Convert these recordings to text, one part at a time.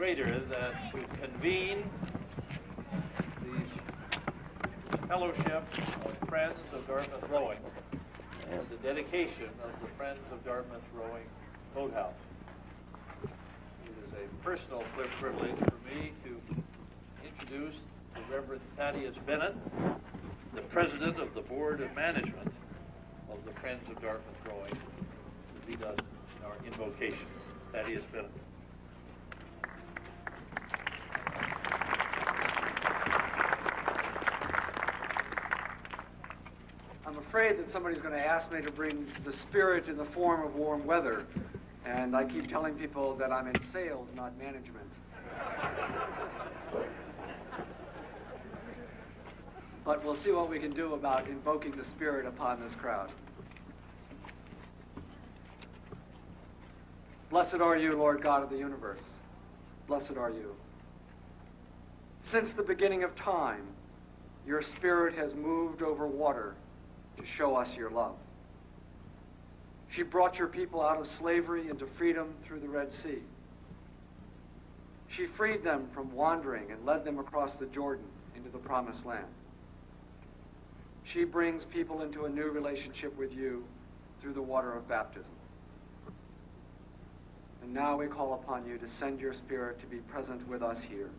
greater than to convene the fellowship of Friends of Dartmouth Rowing and the dedication of the Friends of Dartmouth Rowing Boathouse. It is a personal privilege for me to introduce the Reverend Thaddeus Bennett, the President of the Board of Management of the Friends of Dartmouth Rowing, to lead us in our invocation. Thaddeus Bennett. I'm afraid that somebody's going to ask me to bring the spirit in the form of warm weather, and I keep telling people that I'm in sales, not management. But we'll see what we can do about invoking the spirit upon this crowd. Blessed are you, Lord God of the universe. Blessed are you. Since the beginning of time, your spirit has moved over water to show us your love. She brought your people out of slavery into freedom through the Red Sea. She freed them from wandering and led them across the Jordan into the Promised Land. She brings people into a new relationship with you through the water of baptism. And now we call upon you to send your Spirit to be present with us here.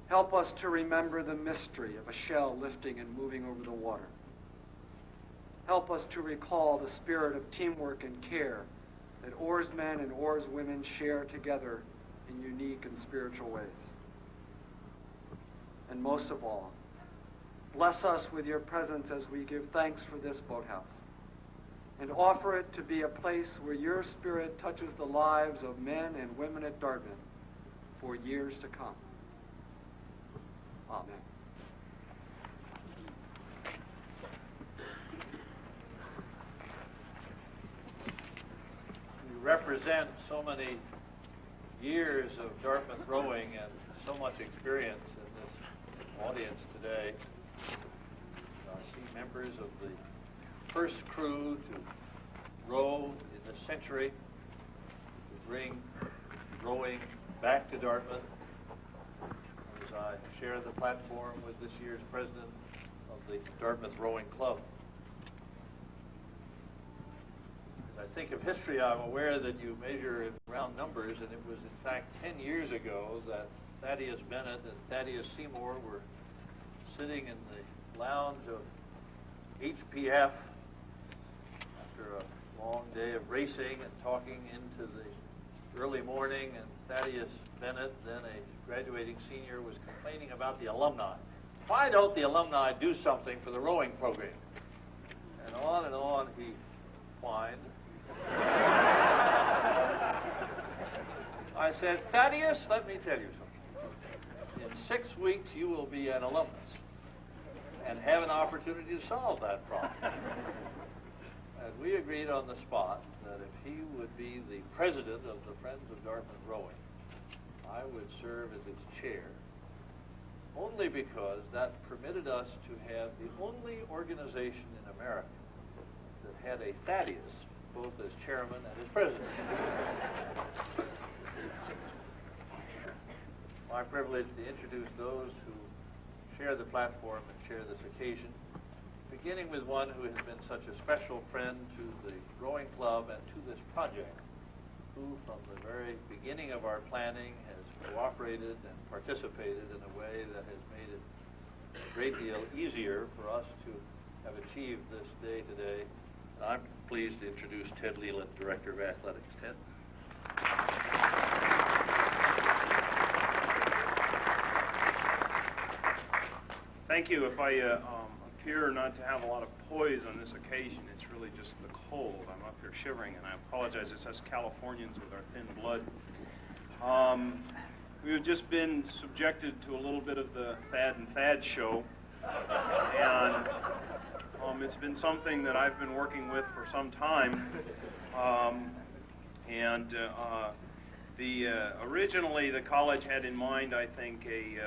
Help us to remember the mystery of a shell lifting and moving over the water. Help us to recall the spirit of teamwork and care that oarsmen and oarswomen share together in unique and spiritual ways. And most of all, bless us with your presence as we give thanks for this boathouse, and offer it to be a place where your Spirit touches the lives of men and women at Dartmouth for years to come. Amen. You represent so many years of Dartmouth rowing and so much experience in this audience today. I see members of the first crew to row in this century, to bring rowing back to Dartmouth, as I share the platform with this year's president of the Dartmouth Rowing Club. As I think of history, I'm aware that you measure in round numbers, and it was in fact 10 years ago that Thaddeus Bennett and Thaddeus Seymour were sitting in the lounge of HPF after a long day of racing and talking into the early morning, and Thaddeus Bennett, then a graduating senior, was complaining about the alumni. Why don't the alumni do something for the rowing program? And on he whined. I said, Thaddeus, let me tell you something. In 6 weeks, you will be an alumnus and have an opportunity to solve that problem. And we agreed on the spot that if he would be the president of the Friends of Dartmouth Rowing, I would serve as its chair, only because that permitted us to have the only organization in America that had a Thaddeus both as chairman and as president. My privilege to introduce those who share the platform and share this occasion, beginning with one who has been such a special friend to the rowing club and to this project, who from the very beginning of our planning has cooperated and participated in a way that has made it a great deal easier for us to have achieved this day today. And I'm pleased to introduce Ted Leland, Director of Athletics. Ted. Thank you. If I appear not to have a lot of poise on this occasion, it's really just the cold. I'm up here shivering, and I apologize. It's us Californians with our thin blood. We've just been subjected to a little bit of the Thad and Thad show, and it's been something that I've been working with for some time. Originally the college had in mind, I think, a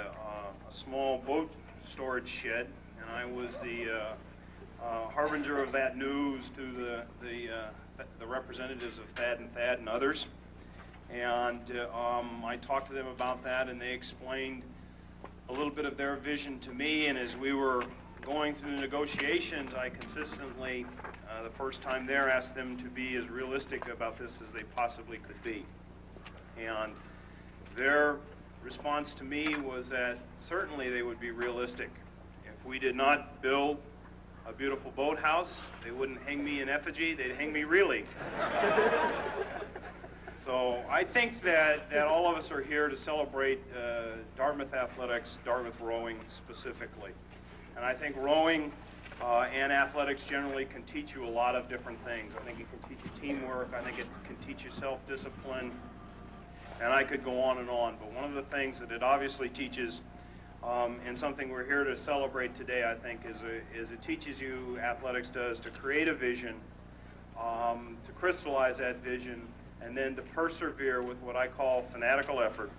small boat storage shed, and I was the harbinger of that news to the representatives of Thad and others. And I talked to them about that, and they explained a little bit of their vision to me. And as we were going through the negotiations, I consistently, the first time there, asked them to be as realistic about this as they possibly could be. And their response to me was that certainly they would be realistic. If we did not build a beautiful boathouse, they wouldn't hang me in effigy, they'd hang me really. So I think that all of us are here to celebrate Dartmouth athletics, Dartmouth rowing specifically. And I think rowing and athletics generally can teach you a lot of different things. I think it can teach you teamwork, I think it can teach you self-discipline, and I could go on and on. But one of the things that it obviously teaches, and something we're here to celebrate today, I think, is it teaches you, athletics does, to create a vision, to crystallize that vision, and then to persevere with what I call fanatical effort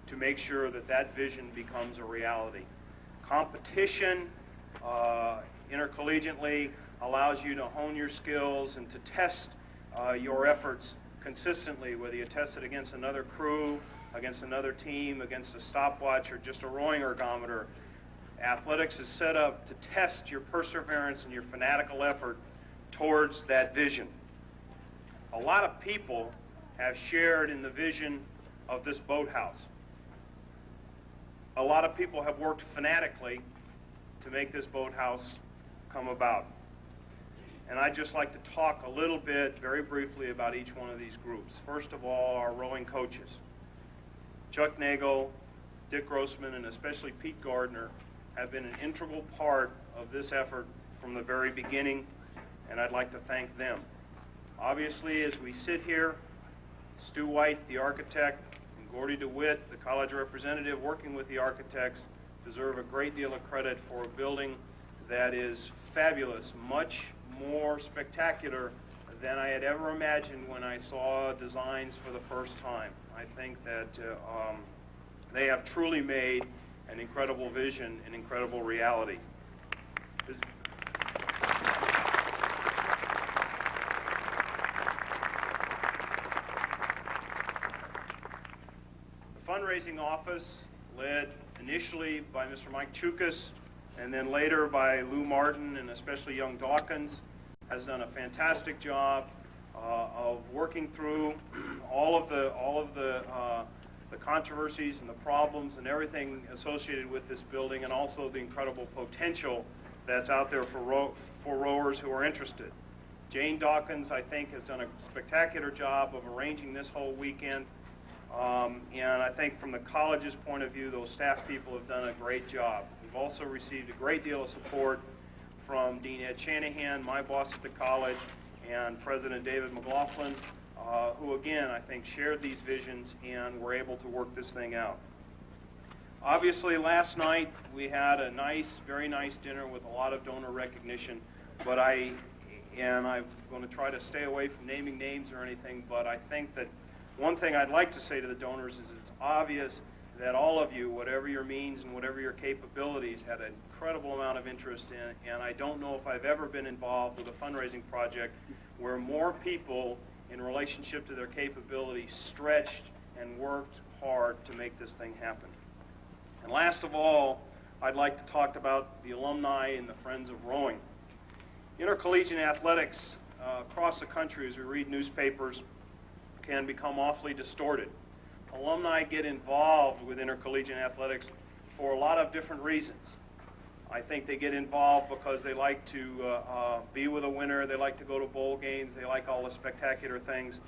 to make sure that that vision becomes a reality. Competition intercollegiately allows you to hone your skills and to test your efforts consistently, whether you test it against another crew, against another team, against a stopwatch, or just a rowing ergometer. Athletics is set up to test your perseverance and your fanatical effort towards that vision. A lot of people have shared in the vision of this boathouse. A lot of people have worked fanatically to make this boathouse come about. And I'd just like to talk a little bit, very briefly, about each one of these groups. First of all, our rowing coaches. Chuck Nagel, Dick Grossman, and especially Pete Gardner have been an integral part of this effort from the very beginning, and I'd like to thank them. Obviously, as we sit here, Stu White, the architect, and Gordy DeWitt, the college representative working with the architects, deserve a great deal of credit for a building that is fabulous, much more spectacular than I had ever imagined when I saw designs for the first time. I think that they have truly made an incredible vision, an incredible reality. The fundraising office, led initially by Mr. Mike Chukas, and then later by Lou Martin and especially young Dawkins, has done a fantastic job of working through all of the controversies and the problems and everything associated with this building, and also the incredible potential that's out there for rowers who are interested. Jane Dawkins, I think, has done a spectacular job of arranging this whole weekend. And I think from the college's point of view, those staff people have done a great job. We've also received a great deal of support from Dean Ed Shanahan, my boss at the college, and President David McLaughlin, who again, I think, shared these visions and were able to work this thing out. Obviously, last night we had a very nice dinner with a lot of donor recognition, but I'm going to try to stay away from naming names or anything, but I think that one thing I'd like to say to the donors is it's obvious that all of you, whatever your means and whatever your capabilities, had an incredible amount of interest in, and I don't know if I've ever been involved with a fundraising project where more people in relationship to their capabilities stretched and worked hard to make this thing happen. And last of all, I'd like to talk about the alumni and the Friends of Rowing. Intercollegiate athletics across the country, as we read newspapers, can become awfully distorted. Alumni get involved with intercollegiate athletics for a lot of different reasons. I think they get involved because they like to be with a winner, they like to go to bowl games, they like all the spectacular things,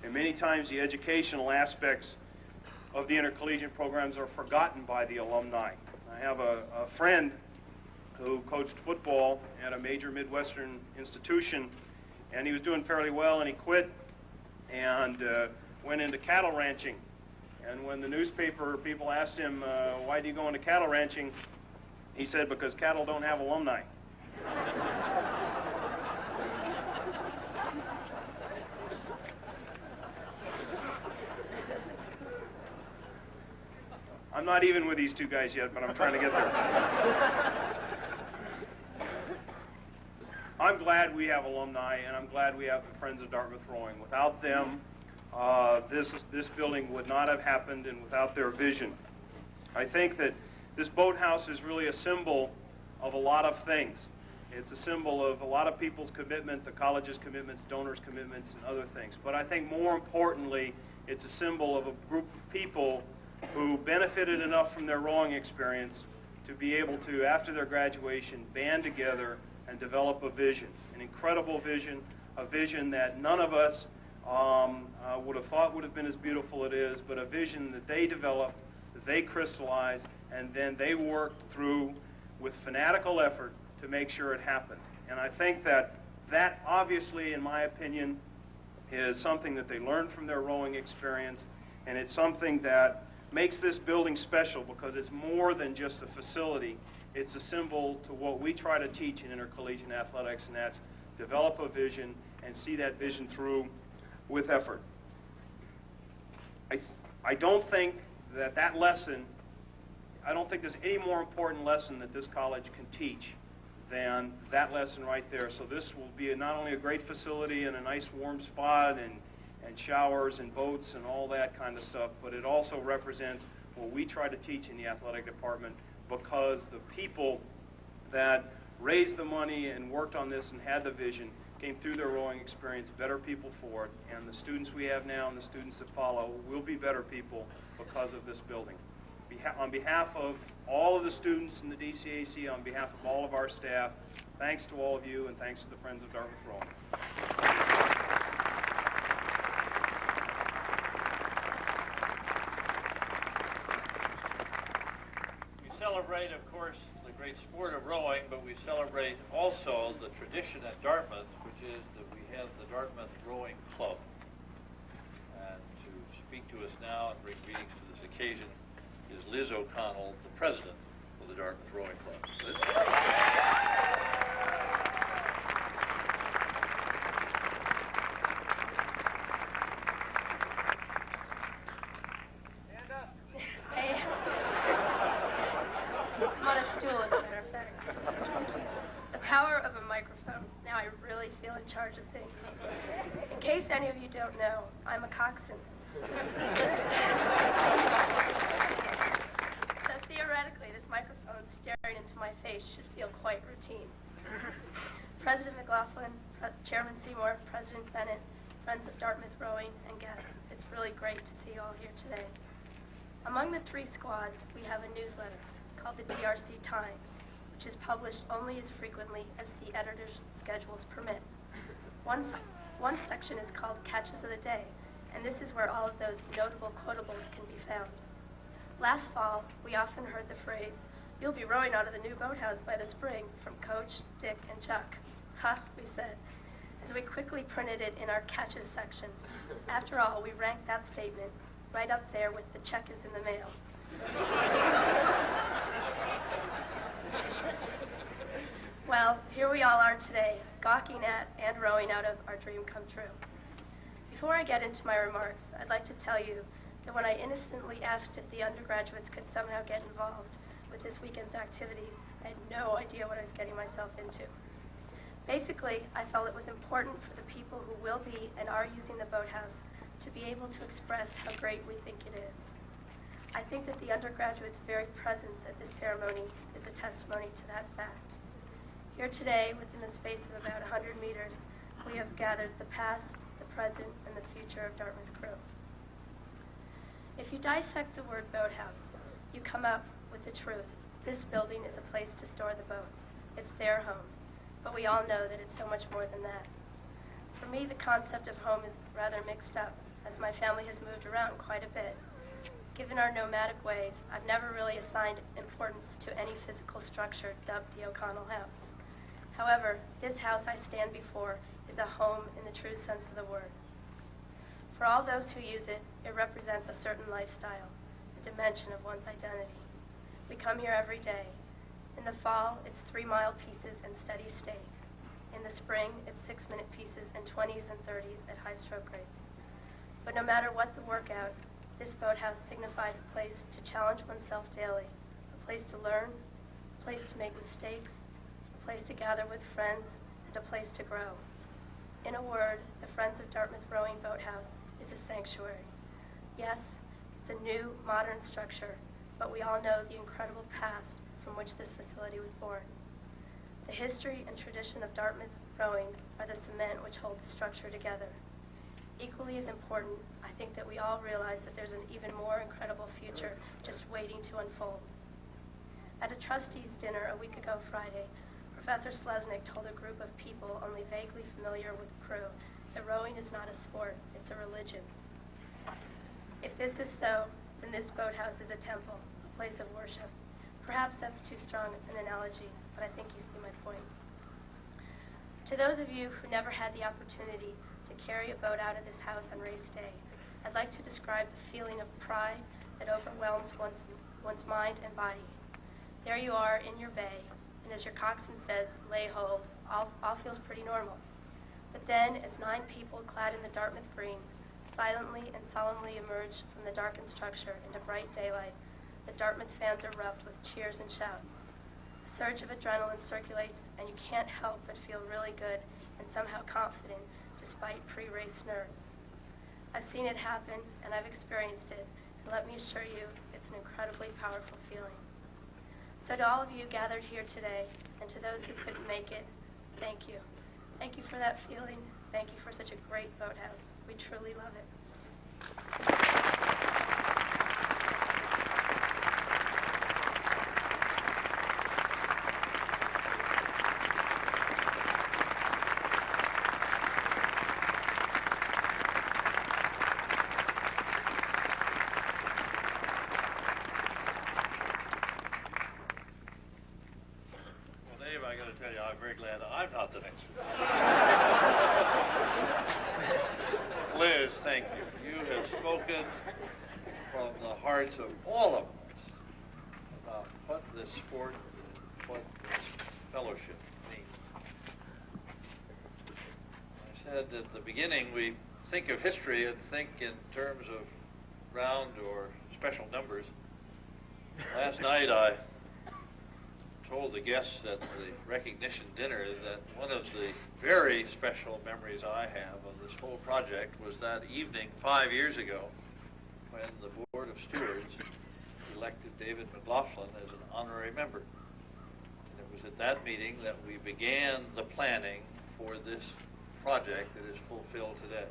and many times the educational aspects of the intercollegiate programs are forgotten by the alumni. I have a friend who coached football at a major Midwestern institution, and he was doing fairly well, and he quit and went into cattle ranching. And when the newspaper people asked him, why do you go into cattle ranching? He said, because cattle don't have alumni. I'm not even with these two guys yet, but I'm trying to get there. I'm glad we have alumni, and I'm glad we have the Friends of Dartmouth Rowing. Without them, this building would not have happened and without their vision. I think that this boathouse is really a symbol of a lot of things. It's a symbol of a lot of people's commitment, the college's commitments, donors' commitments, and other things. But I think more importantly, it's a symbol of a group of people who benefited enough from their rowing experience to be able to, after their graduation, band together and develop a vision, an incredible vision, a vision that none of us would have thought would have been as beautiful as it is, but a vision that they developed, that they crystallized, and then they worked through with fanatical effort to make sure it happened. And I think that obviously, in my opinion, is something that they learned from their rowing experience, and it's something that makes this building special because it's more than just a facility. It's a symbol to what we try to teach in intercollegiate athletics, and that's develop a vision and see that vision through with effort. I don't think that lesson, I don't think there's any more important lesson that this college can teach than that lesson right there. So this will be not only a great facility and a nice warm spot and showers and boats and all that kind of stuff, but it also represents what we try to teach in the athletic department, because the people that raised the money and worked on this and had the vision came through their rowing experience better people for it, and the students we have now and the students that follow will be better people because of this building. On behalf of all of the students in the DCAC, on behalf of all of our staff, thanks to all of you, and thanks to the Friends of Dartmouth Rowing. We celebrate, of course, the great sport of rowing, but we celebrate also the tradition at Dartmouth, which is that we have the Dartmouth Rowing Club. And to speak to us now and bring greetings to this occasion is Liz O'Connell, the president of the Dartmouth Rowing Club. Liz? Stand up. Hey. I'm on a stool, as a matter of fact. The power of a microphone. Now I really feel in charge of things. In case any of you don't know, I'm a coxswain. So theoretically, this microphone staring into my face should feel quite routine. President McLaughlin, Chairman Seymour, President Bennett, friends of Dartmouth Rowing, and guests, it's really great to see you all here today. Among the three squads, we have a newsletter called the DRC Times, which is published only as frequently as the editor's schedules permit. One section is called Catches of the Day, and this is where all of those notable quotables can be found. Last fall, we often heard the phrase, "You'll be rowing out of the new boathouse by the spring," from Coach, Dick, and Chuck. Ha, we said, as we quickly printed it in our catches section. After all, we ranked that statement right up there with "the check is in the mail." Well, here we all are today, gawking at and rowing out of our dream come true. Before I get into my remarks, I'd like to tell you that when I innocently asked if the undergraduates could somehow get involved with this weekend's activities, I had no idea what I was getting myself into. Basically, I felt it was important for the people who will be and are using the boathouse to be able to express how great we think it is. I think that the undergraduates' very presence at this ceremony is a testimony to that fact. Here today, within the space of about 100 meters, we have gathered the past, the present, and the future of Dartmouth Crew. If you dissect the word boathouse, you come up with the truth. This building is a place to store the boats. It's their home. But we all know that it's so much more than that. For me, the concept of home is rather mixed up, as my family has moved around quite a bit. Given our nomadic ways, I've never really assigned importance to any physical structure dubbed the O'Connell House. However, this house I stand before is a home in the true sense of the word. For all those who use it, it represents a certain lifestyle, a dimension of one's identity. We come here every day. In the fall, it's 3-mile pieces and steady stake. In the spring, it's 6-minute pieces and 20s and 30s at high stroke rates. But no matter what the workout, this boathouse signifies a place to challenge oneself daily, a place to learn, a place to make mistakes, a place to gather with friends, and a place to grow. In a word, the Friends of Dartmouth Rowing Boathouse is is a sanctuary. Yes, it's a new, modern structure, but we all know the incredible past from which this facility was born. The history and tradition of Dartmouth rowing are the cement which hold the structure together. Equally as important, I think that we all realize that there's an even more incredible future just waiting to unfold. At a trustees' dinner a week ago Friday, Professor Sleznick told a group of people only vaguely familiar with the crew that rowing is not a sport, it's a religion. If this is so, then this boathouse is a temple, a place of worship. Perhaps that's too strong an analogy, but I think you see my point. To those of you who never had the opportunity to carry a boat out of this house on race day, I'd like to describe the feeling of pride that overwhelms one's mind and body. There you are in your bay, and as your coxswain says, lay hold, all feels pretty normal. But then, as 9 people clad in the Dartmouth green silently and solemnly emerge from the darkened structure into bright daylight, the Dartmouth fans erupt with cheers and shouts. A surge of adrenaline circulates, and you can't help but feel really good and somehow confident despite pre-race nerves. I've seen it happen, and I've experienced it, and let me assure you, it's an incredibly powerful feeling. So to all of you gathered here today, and to those who couldn't make it, thank you. Thank you for that feeling. Thank you for such a great boathouse. We truly love it. Well, Dave, I got to tell you, I'm very glad I'm not the next one. Liz, thank you. You have spoken from the hearts of all of us about what this sport, what this fellowship means. I said at the beginning, we think of history and think in terms of round or special numbers. Last night I told the guests at the recognition dinner that one of the very special memories I have of this whole project was that evening 5 years ago when the Board of Stewards elected David McLaughlin as an honorary member. And it was at that meeting that we began the planning for this project that is fulfilled today.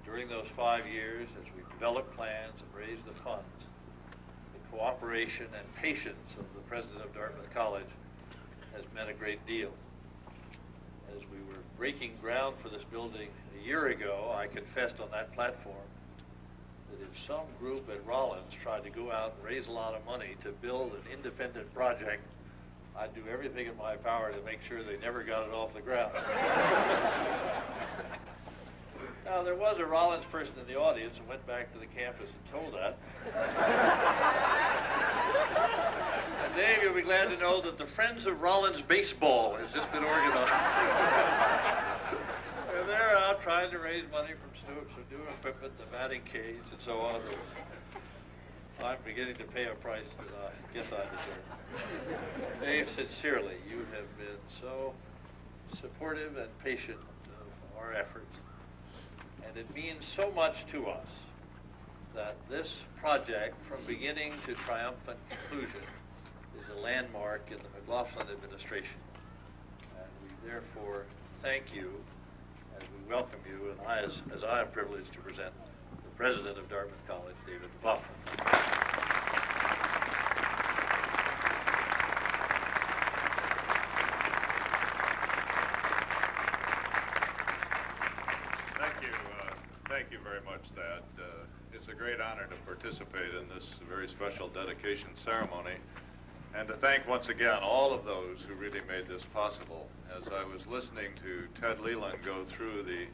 During those 5 years, as we developed plans and raised the funds, the cooperation and patience of the president of Dartmouth College has meant a great deal. As we were breaking ground for this building a year ago, I confessed on that platform that if some group at Rollins tried to go out and raise a lot of money to build an independent project, I'd do everything in my power to make sure they never got it off the ground. Now, there was a Rollins person in the audience who went back to the campus and told that. And Dave, you'll be glad to know that the Friends of Rollins Baseball has just been organized. And they're out trying to raise money from students for new equipment, the batting cage, and so on. I'm beginning to pay a price that I guess I deserve. Dave, sincerely, you have been so supportive and patient of our efforts. And it means so much to us that this project, from beginning to triumphant conclusion, is a landmark in the McLaughlin administration. And we therefore thank you as we welcome you, and as I am privileged to present the president of Dartmouth College, David McLaughlin. Thank you very much, Thad. It's a great honor to participate in this very special dedication ceremony, and to thank once again all of those who really made this possible. As I was listening to Ted Leland go through the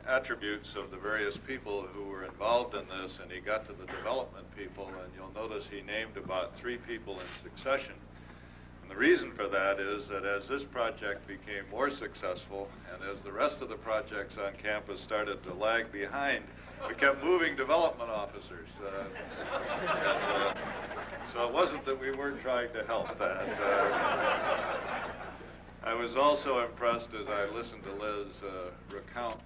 attributes of the various people who were involved in this, and he got to the development people, and you'll notice he named about 3 people in succession. The reason for that is that as this project became more successful and as the rest of the projects on campus started to lag behind, we kept moving development officers. So it wasn't that we weren't trying to help that. I was also impressed as I listened to Liz recount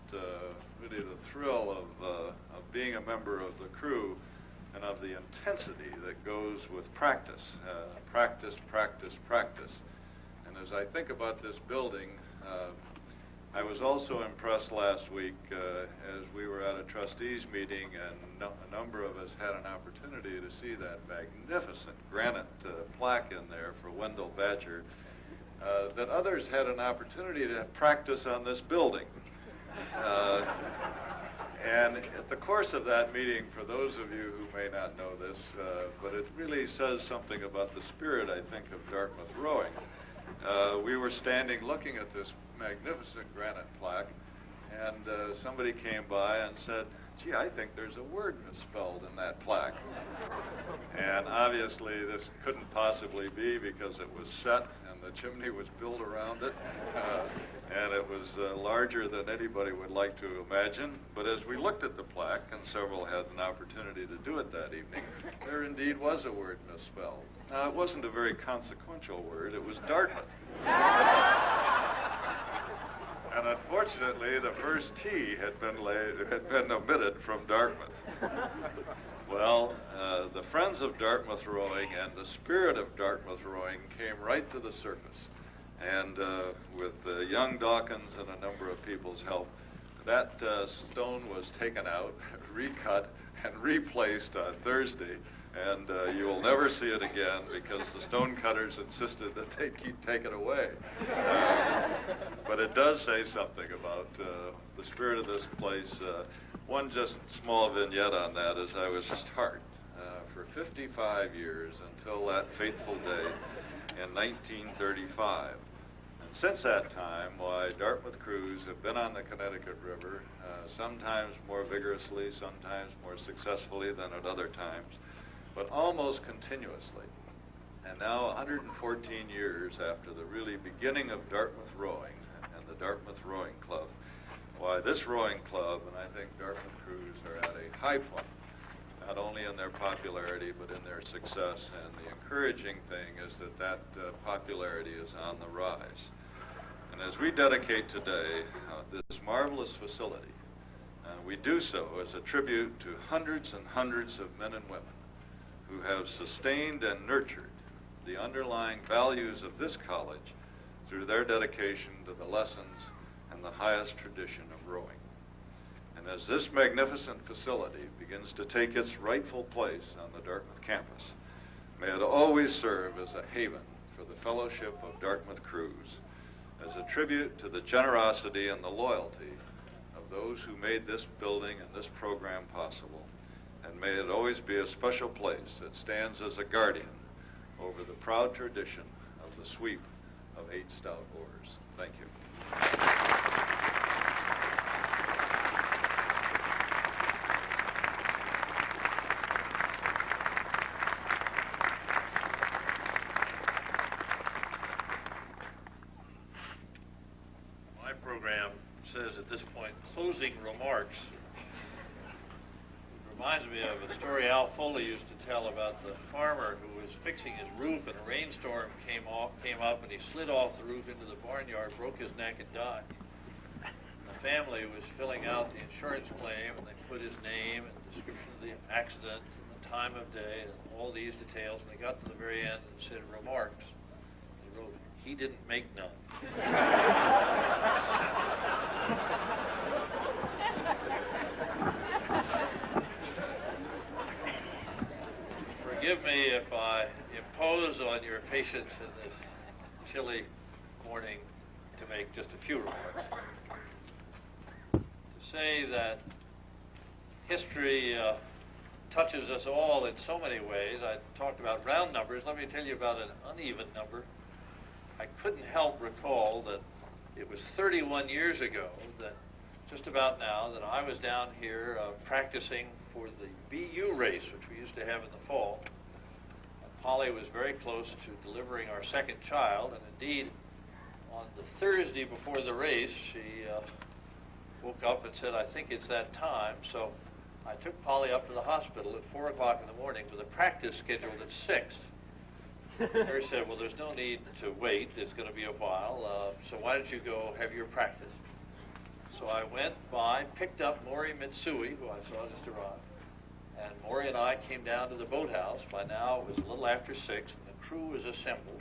really the thrill of being a member of the crew and of the intensity that goes with practice, practice, practice, practice. And as I think about this building, I was also impressed last week as we were at a trustees meeting and a number of us had an opportunity to see that magnificent granite plaque in there for Wendell Badger, that others had an opportunity to practice on this building. And at the course of that meeting, for those of you who may not know this, but it really says something about the spirit, I think, of Dartmouth rowing. We were standing looking at this magnificent granite plaque, and somebody came by and said, "Gee, I think there's a word misspelled in that plaque." And obviously this couldn't possibly be because it was set and the chimney was built around it, and it was larger than anybody would like to imagine. But as we looked at the plaque, and several had an opportunity to do it that evening, there indeed was a word misspelled. Now, it wasn't a very consequential word. It was Dartmouth. And unfortunately, the first T had been omitted from Dartmouth. Well, the friends of Dartmouth rowing and the spirit of Dartmouth rowing came right to the surface. And with young Dawkins and a number of people's help, that stone was taken out, recut, and replaced on Thursday. And you will never see it again because the stone cutters insisted that they keep taking it away. But it does say something about the spirit of this place. One just small vignette on that is I was start for 55 years until that fateful day in 1935. And since that time, why, Dartmouth crews have been on the Connecticut River, sometimes more vigorously, sometimes more successfully than at other times, but almost continuously. And now, 114 years after the really beginning of Dartmouth rowing and the Dartmouth Rowing Club, why, this rowing club, and I think Dartmouth crews, are at a high point, not only in their popularity, but in their success. And the encouraging thing is that that popularity is on the rise. And as we dedicate today this marvelous facility, we do so as a tribute to hundreds and hundreds of men and women who have sustained and nurtured the underlying values of this college through their dedication to the lessons and the highest tradition of rowing. And as this magnificent facility begins to take its rightful place on the Dartmouth campus, may it always serve as a haven for the fellowship of Dartmouth crews, as a tribute to the generosity and the loyalty of those who made this building and this program possible. And may it always be a special place that stands as a guardian over the proud tradition of the sweep of 8 stout oars. Thank you. My program says at this point, closing remarks. Reminds me of a story Al Foley used to tell about the farmer who was fixing his roof and a rainstorm came up and he slid off the roof into the barnyard, broke his neck and died. The family was filling out the insurance claim and they put his name and description of the accident and the time of day and all these details, and they got to the very end and said remarks. They wrote, "He didn't make none." Forgive me if I impose on your patience in this chilly morning to make just a few remarks. To say that history touches us all in so many ways. I talked about round numbers. Let me tell you about an uneven number. I couldn't help recall that it was 31 years ago, that just about now, that I was down here practicing for the BU race, which we used to have in the fall. Polly was very close to delivering our second child, and indeed, on the Thursday before the race, she woke up and said, "I think it's that time." So I took Polly up to the hospital at 4 o'clock in the morning with a practice scheduled at 6. The nurse said, "Well, there's no need to wait. It's going to be a while. So why don't you go have your practice?" So I went by, picked up Maury Mitsui, who I saw just arrive, and Maury and I came down to the boathouse. By now it was a little after 6, and the crew was assembled.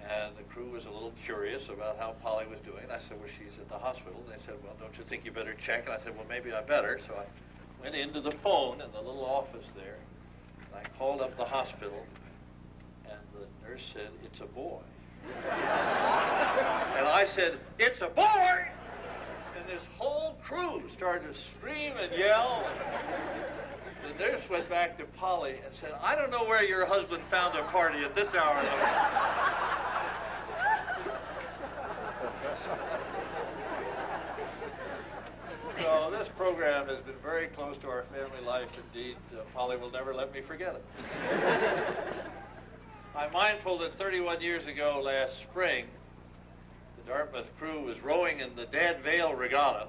And the crew was a little curious about how Polly was doing. I said, well, she's at the hospital. And they said, well, don't you think you better check? And I said, well, maybe I better. So I went into the phone in the little office there, and I called up the hospital, and the nurse said, it's a boy. And I said, it's a boy! And this whole crew started to scream and yell. The nurse went back to Polly and said, I don't know where your husband found a party at this hour of the morning. So this program has been very close to our family life indeed. Polly will never let me forget it. I'm mindful that 31 years ago last spring, the Dartmouth crew was rowing in the Dad Vale Regatta.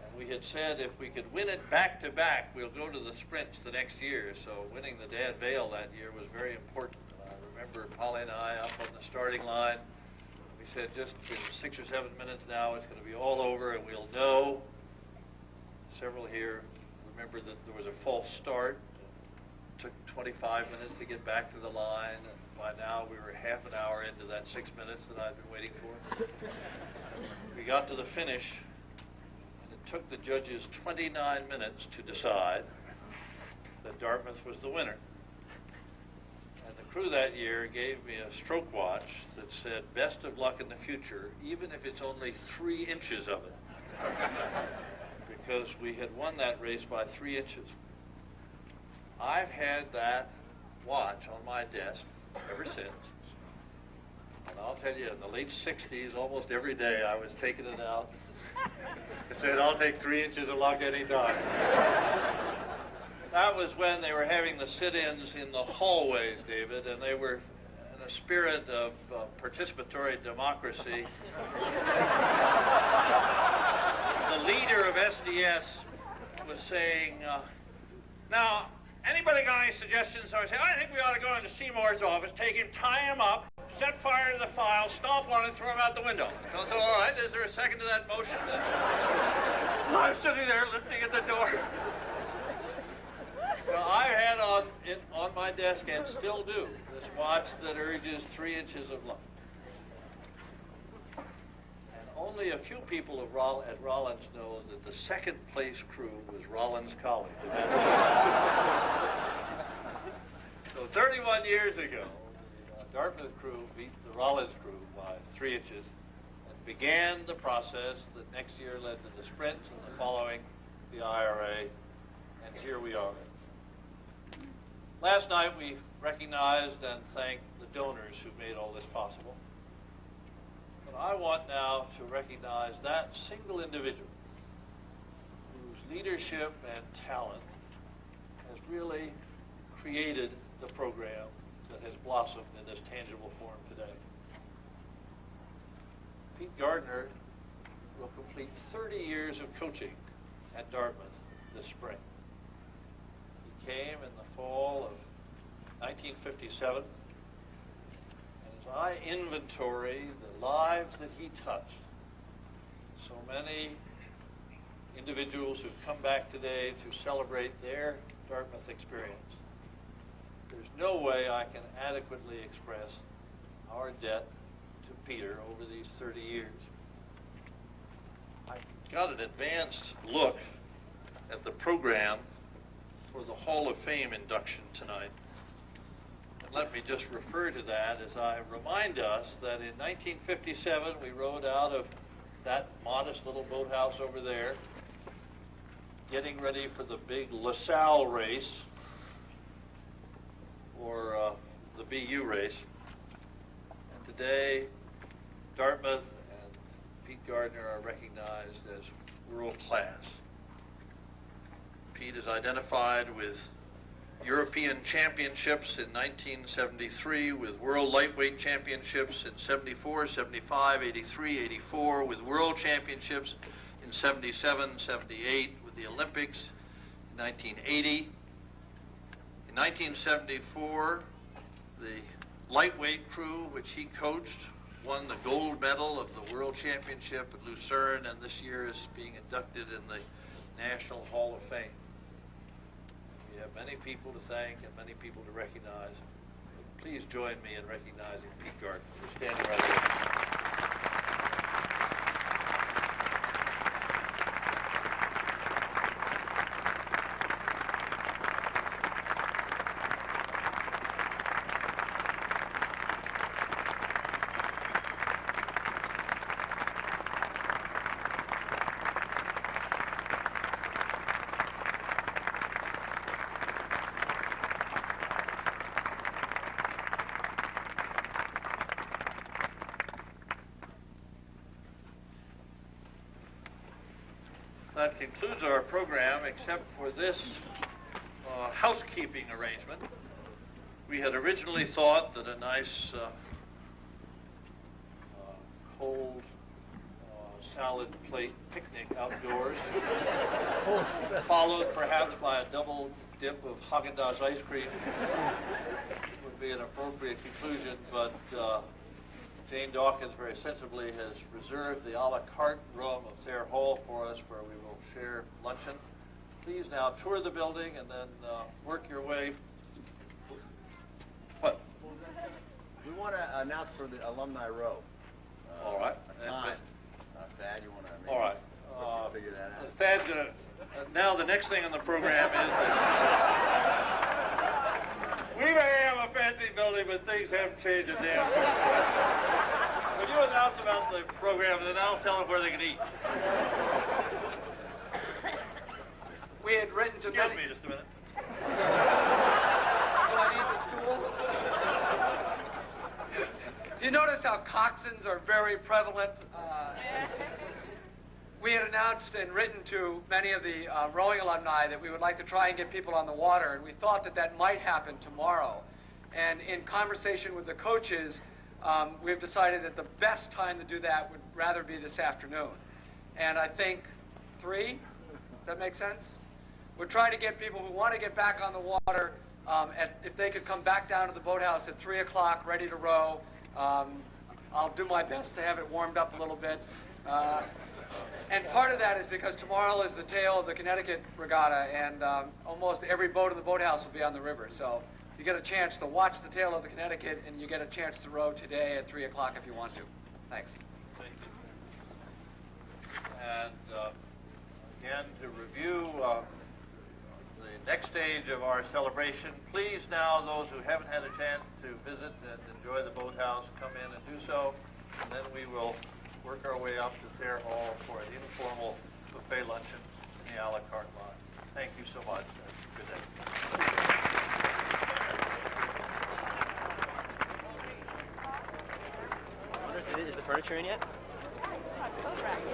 And we had said if we could win it back-to-back, we'll go to the sprints the next year. So winning the Dad Vale that year was very important. I remember Polly and I up on the starting line. We said just in 6 or 7 minutes now, it's going to be all over and we'll know. Several here remember that there was a false start. It took 25 minutes to get back to the line. And by now, we were half an hour into that 6 minutes that I'd been waiting for. We got to the finish, and it took the judges 29 minutes to decide that Dartmouth was the winner. And the crew that year gave me a stroke watch that said, best of luck in the future, even if it's only 3 inches of it. Because we had won that race by 3 inches. I've had that watch on my desk ever since. And I'll tell you, in the late 60s, almost every day I was taking it out and saying, I'll take 3 inches of luck any time. That was when they were having the sit-ins in the hallways, David, and they were in a spirit of participatory democracy. The leader of SDS was saying, now, anybody got any suggestions? So I said, I think we ought to go into Seymour's office, take him, tie him up, set fire to the file, stomp on it, throw him out the window. So I said, all right, is there a second to that motion? I'm sitting there listening at the door. Well, I had on my desk, and still do, this watch that urges 3 inches of luck. And only a few people at Rollins know that the second place crew was Rollins College. So 31 years ago, the Dartmouth crew beat the Rollins crew by 3 inches and began the process that next year led to the sprints and the following, the IRA, and here we are. Last night we recognized and thanked the donors who made all this possible. But I want now to recognize that single individual whose leadership and talent has really created the program that has blossomed in this tangible form today. Pete Gardner will complete 30 years of coaching at Dartmouth this spring. He came in the fall of 1957, and as I inventory the lives that he touched, so many individuals who've come back today to celebrate their Dartmouth experience, there's no way I can adequately express our debt to Peter over these 30 years. I got an advanced look at the program for the Hall of Fame induction tonight. And let me just refer to that as I remind us that in 1957 we rowed out of that modest little boathouse over there, getting ready for the big LaSalle race, or the BU race. And today, Dartmouth and Pete Gardner are recognized as world class. Pete is identified with European championships in 1973, with World Lightweight Championships in 74, 75, 83, 84, with World Championships in 77, 78, with the Olympics in 1980. In 1974, the lightweight crew, which he coached, won the gold medal of the World Championship at Lucerne, and this year is being inducted in the National Hall of Fame. We have many people to thank and many people to recognize. Please join me in recognizing Pete Gardner, who's standing right there. That concludes our program, except for this housekeeping arrangement. We had originally thought that a nice cold salad plate picnic outdoors, followed perhaps by a double dip of Haagen-Dazs ice cream, would be an appropriate conclusion, but Jane Dawkins very sensibly has reserved the a la carte room of Thayer Hall for us, where we will share luncheon. Please now tour the building and then work your way. What? We want to announce for the alumni row. All right. A time. Thad, you want to all right. figure that out? Thad's going to... now the next thing on the program is this. We may have a fancy building, but things haven't changed a damn bit. Will you announce about the program, and then I'll tell them where they can eat. We had written to Excuse me just a minute. Do I need the stool? You notice how coxswains are very prevalent? We had announced and written to many of the rowing alumni that we would like to try and get people on the water, and we thought that that might happen tomorrow. And in conversation with the coaches, we've decided that the best time to do that would rather be this afternoon. And I think 3, does that make sense? We're trying to get people who want to get back on the water, if they could come back down to the boathouse at 3 o'clock, ready to row. I'll do my best to have it warmed up a little bit. And part of that is because tomorrow is the tail of the Connecticut Regatta, and almost every boat in the boathouse will be on the river. So you get a chance to watch the tail of the Connecticut, and you get a chance to row today at 3 o'clock if you want to. Thanks. Thank you. And again, to review the next stage of our celebration, please now, those who haven't had a chance to visit and enjoy the boathouse, come in and do so, and then we will work our way up to Thayer Hall for an informal buffet luncheon in the a la carte line. Thank you so much. Good day. Is the furniture in yet?